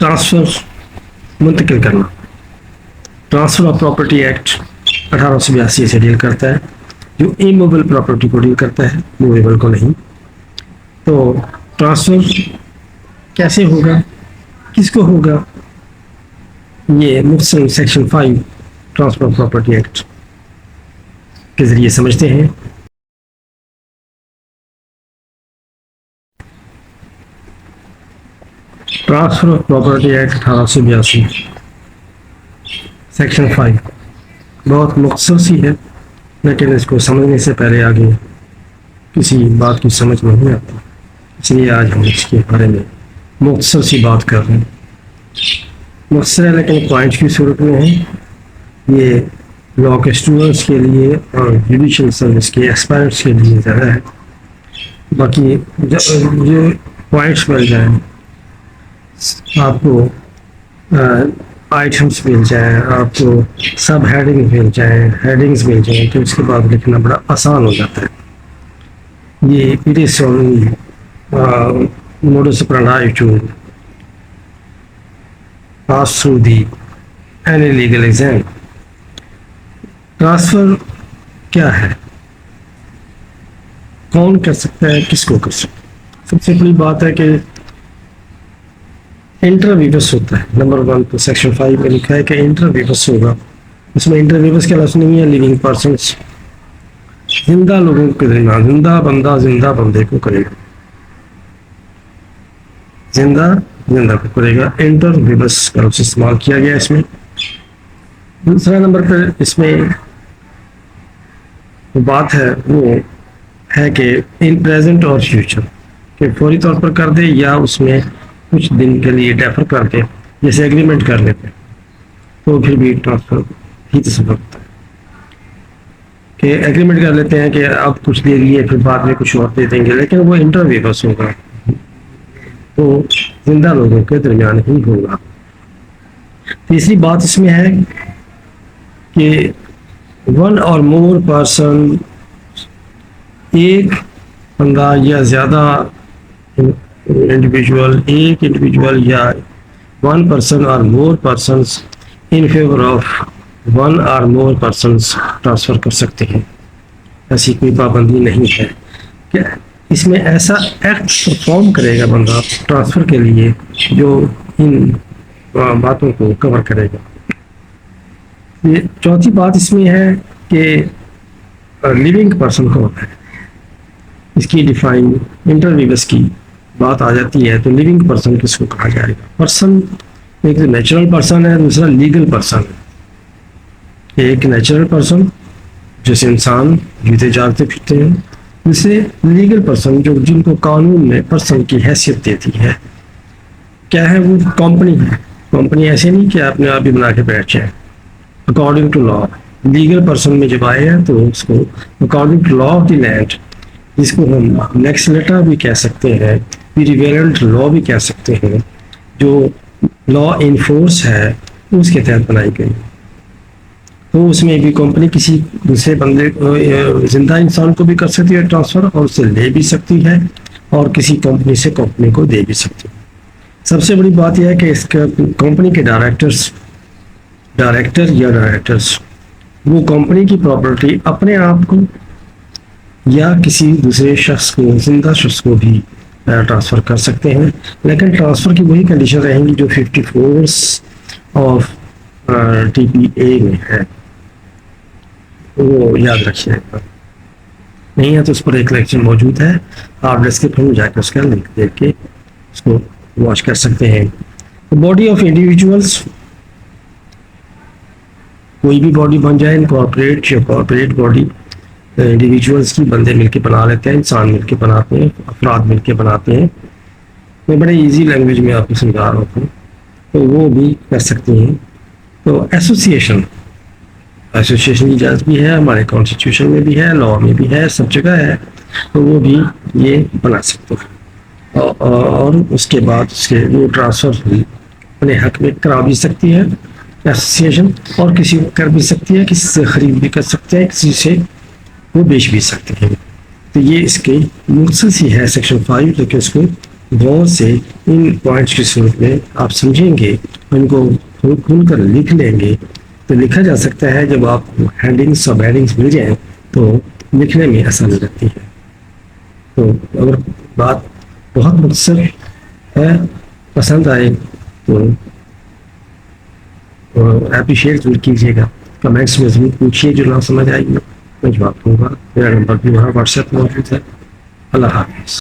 Transfer मुंतकिल करना। Transfer of property act 1882 से डील करता है, जो इमूवेबल प्रॉपर्टी को डील करता है, मूवेबल को नहीं। तो ट्रांसफ़र कैसे होगा, किसको होगा, ये मुख्तसर section 5 transfer of property act के ज़रिए समझते हैं। Transfer of property act 1882 section 5 बहुत मुख्तसर सी है, लेकिन इसको समझने से पहले आगे किसी बात की समझ नहीं आती, इसलिए आज हम इसके बारे में मुख्तसर सी बात कर रहे हैं। मुख्तसर है लेकिन पॉइंट की सूरत में है। ये लॉ के स्टूडेंट्स के लिए और जुडिशल सर्विस के एस्पायरेंट्स के लिए ज़्यादा है। बाकी जो पॉइंट्स मिल जाए आपको, आइटम्स मिल जाए, आपको सब हेडिंग मिल जाए, हेडिंग्स मिल जाए, तो उसके बाद लिखना बड़ा आसान हो जाता है। ये it is modus operandi to pass through the any legal exam। Transfer क्या है, कौन कर सकता है, किसको कर सकता है? सबसे बड़ी बात है कि इंटरवीवर्स होता है। नंबर 1 तो सेक्शन 5 में लिखा है कि इंटरवीवर्स होगा। उसमें इंटरवीवर्स का लफ्ज़ नहीं है लिविंग पर्सनस, जिंदा लोगों के दरमियान, जिंदा बंदा जिंदा बंदे को करेगा, जिंदा को करेगा। इंटरवीवर्स का लफ्ज़ इस्तेमाल किया गया इसमें। दूसरा नंबर पर इसमें बात है वो है कि इन प्रेजेंट और फ्यूचर, कि फौरी तौर पर कर दे या उसमें कुछ दिन के लिए डेफर कर दे, जैसे एग्रीमेंट कर लेते हैं, तो फिर भी ट्रांसफ़र ही तस्वीर होता है कि एग्रीमेंट कर लेते हैं कि अब कुछ दे दिए फिर बाद में कुछ और दे देंगे, लेकिन वो इंटरवीवर्स होगा, तो जिंदा लोगों के दरमियान ही होगा। तीसरी बात इसमें है कि वन और मोर पर्सन, एक बंदा या ज़्यादा इंडिविजुअल, एक इंडिविजुअल या one person or more persons in favour of one or more persons transfer कर सकते हैं। ऐसी कोई पाबंदी नहीं है कि इसमें ऐसा एक्ट परफॉर्म करेगा बंदा ट्रांसफ़र के लिए जो इन बातों को कवर करेगा। ये चौथी बात इसमें है कि लिविंग पर्सन कौन है, इसकी डिफाइन इंटरवीवर्स की बात आ जाती है। तो लिविंग पर्सन किसको कहा जाएगा? पर्सन एक तो नेचुरल पर्सन है, दूसरा लीगल पर्सन है। एक नेचुरल पर्सन जैसे इंसान जीते जागते फिरते हैं, दूसरे लीगल पर्सन जो जिनको कानून में पर्सन की हैसियत देती है। क्या है वो? कंपनी है। कंपनी ऐसे नहीं कि आपने आप ही बना के बैठ जाए। According to law legal person में जब आए हैं तो उसको according to law of the land, जिसको हम नेक्स्ट लेटर भी कह सकते हैं, प्रिवेलेंट लॉ भी कह सकते हैं, जो लॉ इन फोर्स है उसके तहत बनाई गई। तो उसमें भी कंपनी किसी दूसरे बंदे जिंदा इंसान को भी कर सकती है ट्रांसफ़र, और उससे ले भी सकती है, और किसी कंपनी से कंपनी को दे भी सकती है। सबसे बड़ी बात यह है कि इसका कंपनी के डायरेक्टर्स वो कंपनी की प्रॉपर्टी अपने आप को या किसी दूसरे शख्स को, जिंदा शख्स को भी ट्रांसफ़र कर सकते हैं। लेकिन ट्रांसफ़र की वही कंडीशन रहेंगी जो 54 ऑफ TPA में है, वो याद रखिएगा। नहीं है तो उस पर एक लेक्चर मौजूद है, आप डिस्क्रिप्शन में जाकर उसका लिंक देख के उसको वॉच कर सकते हैं। बॉडी ऑफ इंडिविजुअल्स, कोई भी बॉडी बन जाए, इनकॉर्पोरेट या कॉर्पोरेट बॉडी, इंडिविजुअल्स की बंदे मिलके बना लेते हैं, इंसान मिलके बनाते हैं, अफराद मिलके बनाते हैं। मैं बड़े इजी लैंग्वेज में आपको समझा रहा हूँ, तो वो भी कर सकते हैं। तो एसोसिएशन की इजाज़त भी है, हमारे कॉन्स्टिट्यूशन में भी है, लॉ में भी है, सब जगह है, तो वो भी ये बना सकते हैं। और उसके बाद उसके वो ट्रांसफ़र अपने हक में करा भी सकती है एसोसिएशन, और किसी को कर भी सकती है, किसी से ख़रीद भी कर सकते हैं, किसी से वो बेच भी सकते हैं। तो ये इसके मुख्तसर सी है सेक्शन 5, लेकिन इसको غور سے ان پوائنٹس کی صورت میں آپ سمجھیں گے، ان کو کھل کر لکھ لیں گے تو لکھا جا سکتا ہے. جب آپ کو ہیڈنگس اور بیڈنگس مل جائیں تو لکھنے میں آسانی لگتی ہے. تو اگر بات بہت مختصر ہے، پسند آئے تو اپریشیٹ ضرور کیجیے گا. کمنٹس میں ضرور پوچھیے جو نہ سمجھ آئے گی، میں جواب دوں گا. میرا نمبر بھی وہاں واٹس ایپ موجود ہے. اللہ حافظ.